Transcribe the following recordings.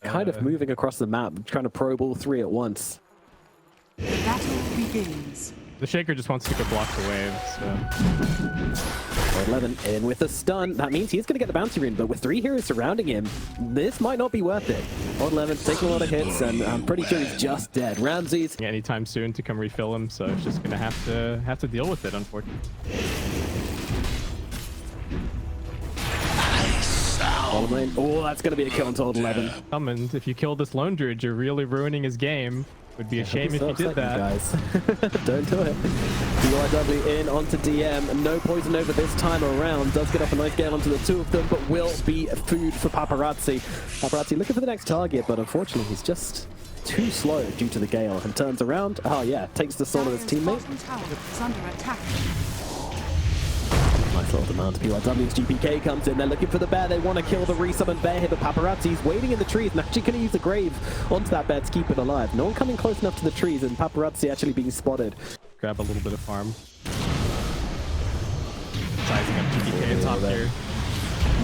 kind of moving across the map, trying to probe all three at once. The battle begins. The Shaker just wants to get block the wave, so... 11 in with a stun. That means he's going to get the bounty rune, but with 3 heroes surrounding him, this might not be worth it. 11 taking a lot of hits, and I'm pretty sure he's just dead. Ramses... anytime soon to come refill him, so it's just going to have to deal with it, unfortunately. Oh, that's going to be a kill on Told 11. Summoned, if you kill this Lone Druid, you're really ruining his game. Would be a shame if you did that. Guys. Don't do it. QIW in onto DM. No poison over this time around. Does get off a nice gale onto the 2 of them, but will be food for Paparazzi. Paparazzi looking for the next target, but unfortunately he's just too slow due to the gale and turns around. Oh yeah, takes the soul of his teammate. Nice little demand. PYW's GPK comes in. They're looking for the bear. They want to kill the resummoned bear here, but Paparazzi's waiting in the trees and actually going to use the grave onto that bear to keep it alive. No one coming close enough to the trees, and Paparazzi actually being spotted. Grab a little bit of farm. Sizing up GPK top here.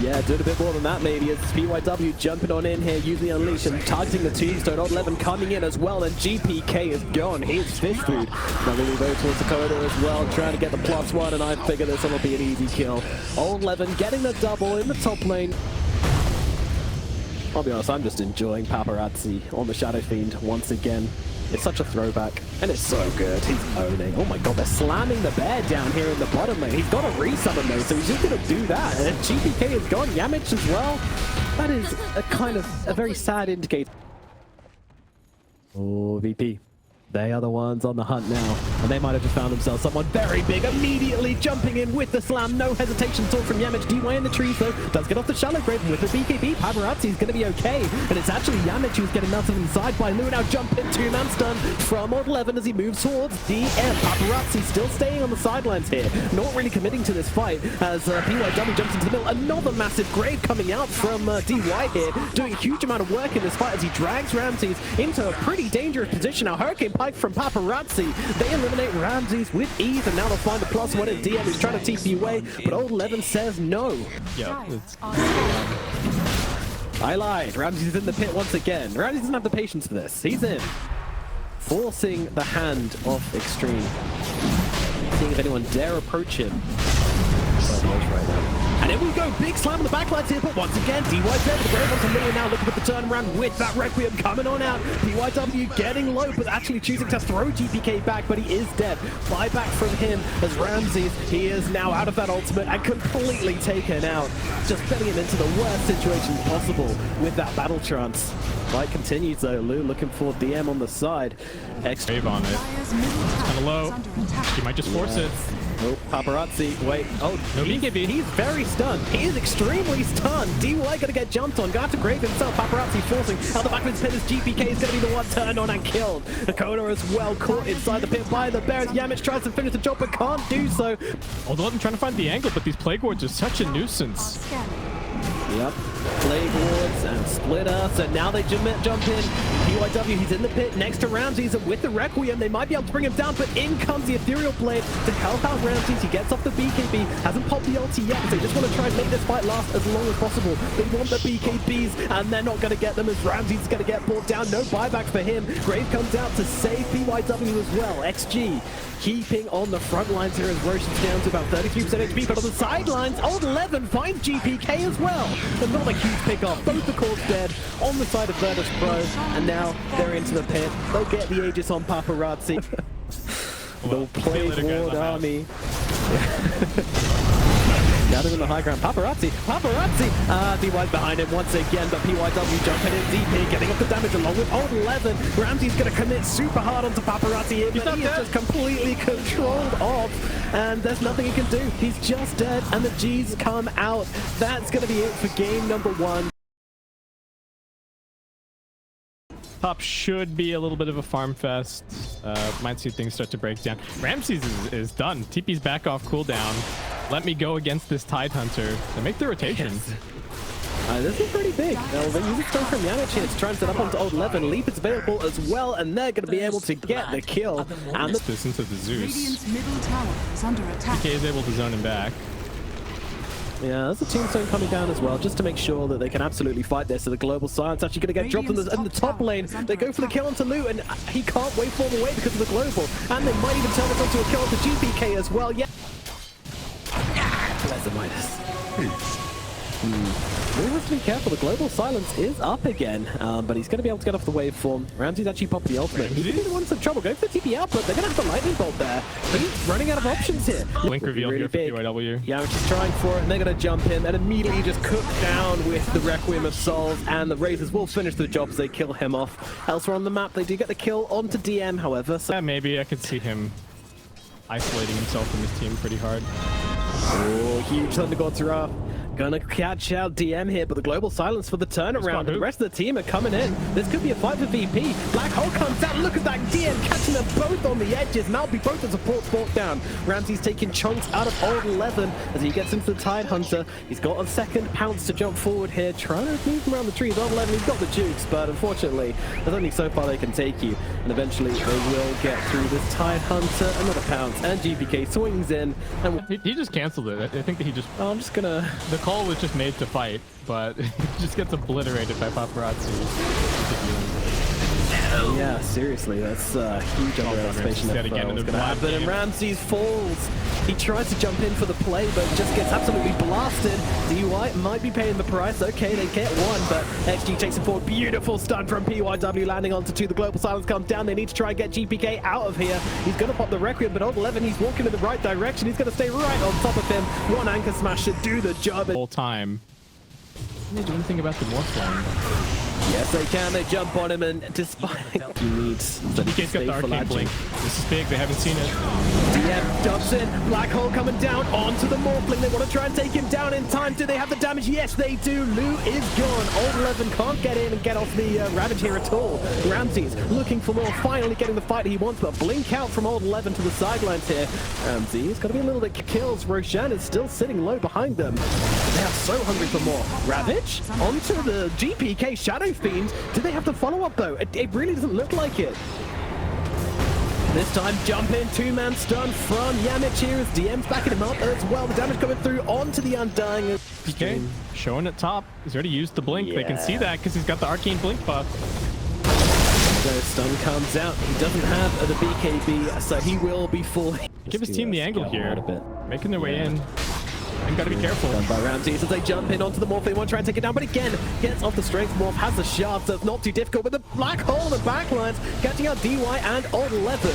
Yeah, doing a bit more than that maybe as PYW jumping on in here, using the Unleash and targeting the Tombstone. Odd 11 coming in as well, and GPK is gone. Here's fish food. Now moving very towards the corridor as well, trying to get the +1, and I figure this one will be an easy kill. Old 11 getting the double in the top lane. I'll be honest, I'm just enjoying Paparazzi on the Shadow Fiend once again. It's such a throwback, and it's so good. He's owning. Oh my god, they're slamming the bear down here in the bottom lane. He's got a resummon though, so he's just going to do that. And GPK is gone. Yamich as well. That is a kind of a very sad indicator. Oh, VP. They are the ones on the hunt now, and they might have just found themselves someone very big, immediately jumping in with the slam. No hesitation at all from Yamich. DY in the trees though, does get off the shallow grave with the BKB. Paparazzi is going to be okay, and it's actually Yamich who's getting melted inside by Lu. Now jump in, 2-man stun from Odd 11 as he moves towards DM. Paparazzi still staying on the sidelines here, not really committing to this fight as PYW jumps into the middle. Another massive grave coming out from DY here, doing a huge amount of work in this fight as he drags Ramses into a pretty dangerous position. Now Hurricane Pike from Paparazzi, they eliminate Ramses with ease, and now they'll find the +1 at DM who's trying to TP away, but Old 11 says no. Yeah, it's... I lied. Ramses is in the pit once again. Ramses doesn't have the patience for this. He's in. Forcing the hand of Extreme. Seeing if anyone dare approach him. Right now. And here we go, big slam on the backlights here, but once again, DY's there, the Grave onto Lily now looking for the turnaround with that Requiem coming on out. PYW getting low, but actually choosing to throw GPK back, but he is dead. Buyback from him as Ramses, he is now out of that ultimate and completely taken out. Just putting him into the worst situation possible with that battle trance. Fight continues though, Lu looking for DM on the side. Wave on it. It's kind of low. He might just force it. Oh, Paparazzi, wait. Oh, no BKB. He's very stunned. He is extremely stunned. DY gonna get jumped on. Gonna have to grave himself. Paparazzi forcing out the back of his pit as GPK is gonna be the one turned on and killed. Dakota as well caught inside the pit by the bears. Yamich tries to finish the job but can't do so. Although I'm trying to find the angle, but these Plague Wards are such a nuisance. Yep. Plague Wards and Splitter, so now they jump in. PYW, he's in the pit next to Ramses, and with the Requiem, they might be able to bring him down, but in comes the Ethereal Blade to help out Ramses. He gets off the BKB, hasn't popped the ulti yet, so they just want to try and make this fight last as long as possible. They want the BKBs, and they're not going to get them as Ramses is going to get brought down. No buyback for him. Grave comes out to save PYW as well. XG keeping on the front lines here as Roshan's down to about 33% HP, but on the sidelines, Old 11 finds GPK as well. But not a huge pick off. Both the cores dead on the side of Virtus Pro, and now they're into the pit. They'll get the Aegis on Paparazzi. The Plague Ward army. Now they're in the high ground. Paparazzi! DY's behind him once again, but PYW jumping in DP, getting up the damage along with Old 11. Ramsey's going to commit super hard onto Paparazzi here, but he is just completely controlled off, and there's nothing he can do. He's just dead, and the G's come out. That's going to be it for game number 1. Top should be a little bit of a farm fest. Might see things start to break down. Ramses is done. TP's back off cooldown. Let me go against this Tide Hunter to make the rotation. Yes. This is pretty big. They use a stone from Yamich here to try and set up onto Old 11. Leap is available as well, and they're going to be able to get the kill. And this into the Zeus. Middle tower is under attack. PK is able to zone him back. Yeah, there's a tombstone coming down as well, just to make sure that they can absolutely fight this. So the global silence actually going to get dropped in the top lane. They go for the kill onto Lu, and he can't waveform away because of the global. And they might even turn this onto a kill onto GPK as well. Yeah. There's the minus. Lu has to be careful. The global silence is up again, but he's going to be able to get off the waveform. Ramsey's actually popped the ultimate. He's the one some trouble. Go for the TP out, but they're going to have the lightning bolt there. He's running out of options here. Blink reveal really here for big. QIW. Yeah, which is trying for it, and they're going to jump in and immediately just cook down with the Requiem of Souls, and the Razors will finish the job as they kill him off. Elsewhere on the map, they do get the kill onto DM, however. So Yeah, maybe I could see him isolating himself from his team pretty hard. oh, huge Thunder God's Wrath. Gonna catch out DM here, but the global silence for the turnaround. And the rest of the team are coming in. This could be a fight for VP. Black Hole comes out. Look at that DM catching them both on the edges. Now be both the supports brought down. Ramsey's taking chunks out of Old 11 as he gets into the Tide Hunter. He's got a second pounce to jump forward here, trying to move him around the trees. Old 11, he's got the jukes, but unfortunately, there's only so far they can take you. And eventually, they will get through this Tide Hunter. Another pounce, and GPK swings in. And He just canceled it. I think that he just... I'm just gonna... The call was just made to fight, but he just gets obliterated by paparazzi. Yeah, seriously, that's huge underestimation of again what's in the going to happen. And Ramses falls. He tries to jump in for the play, but just gets absolutely blasted. DUI might be paying the price. Okay, they get one, but XG takes him forward. Beautiful stun from PYW landing onto two. The global silence comes down. They need to try and get GPK out of here. He's going to pop the Requiem, but Old 11, he's walking in the right direction. He's going to stay right on top of him. One anchor smash should do the job. The whole time. Can they do anything about the morph line? Yes, they can. They jump on him, and despite he needs DK's got the arcane blink. This is big. They haven't seen it. DM jumps in. Black Hole coming down onto the Morphling. They want to try and take him down in time. Do they have the damage? Yes, they do. Lu is gone. Old 11 can't get in and get off the Ravage here at all. Ramsey's looking for more. Finally getting the fight he wants, but blink out from Old 11 to the sidelines here. Ramsey's got to be a little bit kills. Roshan is still sitting low behind them. They are so hungry for more. Ravage onto the GPK Shadow Fiend. Do they have the follow-up though? It really doesn't look like it. This time, jump in, two-man stun from Yamich here as DM's backing him up as well. The damage coming through onto the Undying. Okay, showing at top. He's already used the blink. Yeah. They can see that because he's got the arcane blink buff. So stun comes out. He doesn't have the BKB, so he will be fully. Give his team the angle here. Making their way in. And gotta be careful. Done by Ramses as they jump in onto the morph. They want to try and take it down, but again, gets off the strength morph, has the shard, so it's not too difficult. But the black hole in the backlines, catching out DY and Old 11.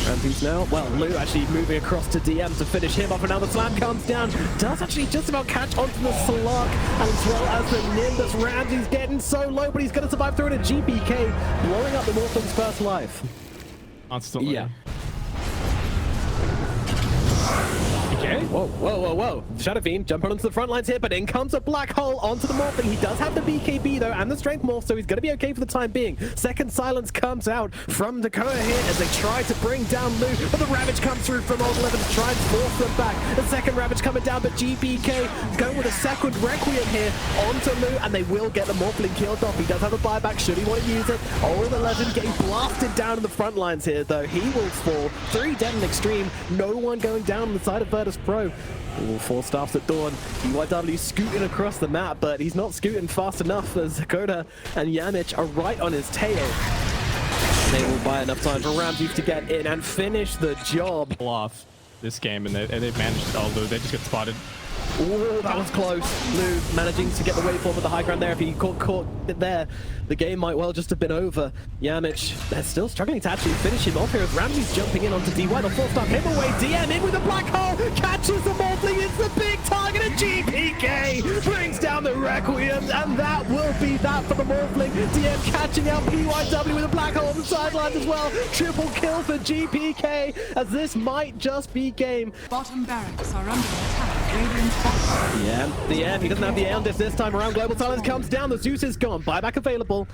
Ramses now, well, Lu actually moving across to DM to finish him off, and now the slam comes down. Does actually just about catch onto the Slug, as well as the Nimbus. Ramses getting so low, but he's going to survive through it. A GPK, blowing up the Morphling's first life. Constantly. Yeah. Okay. Whoa, whoa, whoa, whoa. Shadow Fiend jumping onto the front lines here, but in comes a black hole onto the morphing. He does have the BKB though, and the strength morph, so he's going to be okay for the time being. Second silence comes out from Dakota here as they try to bring down Lu, but the Ravage comes through from Old 11 to try and force them back. The second Ravage coming down, but GPK going with a second Requiem here onto Lu, and they will get the Morphling killed off. He does have a buyback, should he want to use it. Old 11 getting blasted down in the front lines here though. He will fall. 3 dead in extreme. No one going down on the side of Virtus Pro. All 4 staffs at dawn. PYW scooting across the map, but he's not scooting fast enough as Dakota and Yamich are right on his tail. They will buy enough time for Ramses to get in and finish the job. Off this game, and they've managed. Although they just get spotted. Oh, that was close. Lu managing to get the waveform with the high ground there. If he caught it there, the game might well just have been over. Yamich, they're still struggling to actually finish him off here as Ramsey's jumping in onto DY. The 4-star him away. DM in with a black hole. Catches the Morphling. It's the big target. And GPK brings down the Requiem. And that will be that for the Morphling. DM catching out PYW with a black hole on the sidelines as well. Triple kill for GPK as this might just be game. Bottom barracks are under attack. Yeah, the end. He doesn't have the Aeon Disc this time around. Global silence comes down. The Zeus is gone. Buyback available.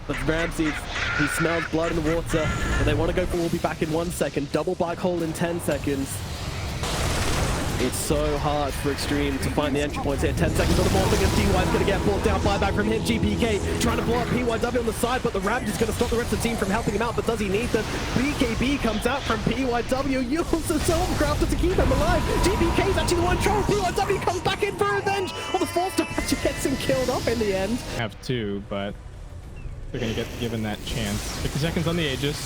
But Ramses, he smells blood in the water. But they want to go for we'll be back in 1 second. Double black hole in 10 seconds. It's so hard for Extreme to find the entry points here. 10 seconds on the morphing, and DY's going to get brought down. Buyback from him. GPK trying to blow up PYW on the side, but the Ravage is going to stop the rest of the team from helping him out. But does he need them? BKB comes out from PYW. Uses the Silvercrafter to keep him alive. GPK is actually the one trying. PYW comes back in for revenge. Well, the fourth actually gets him killed off in the end. Have two, but they're going to get given that chance. 50 seconds on the Aegis.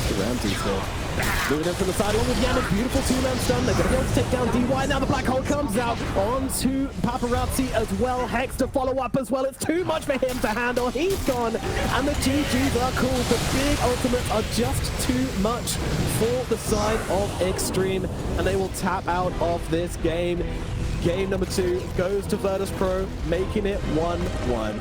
The Ramsey still. Moving in from the side, along with Yana, beautiful two-man stun. They're going to be able to take down DY. Now the Black Hole comes out onto Paparazzi as well. Hex to follow up as well. It's too much for him to handle. He's gone, and the GGs are cool. The big ultimates are just too much for the side of Extreme, and they will tap out of this game. Game number 2 goes to Virtus Pro, making it 1-1.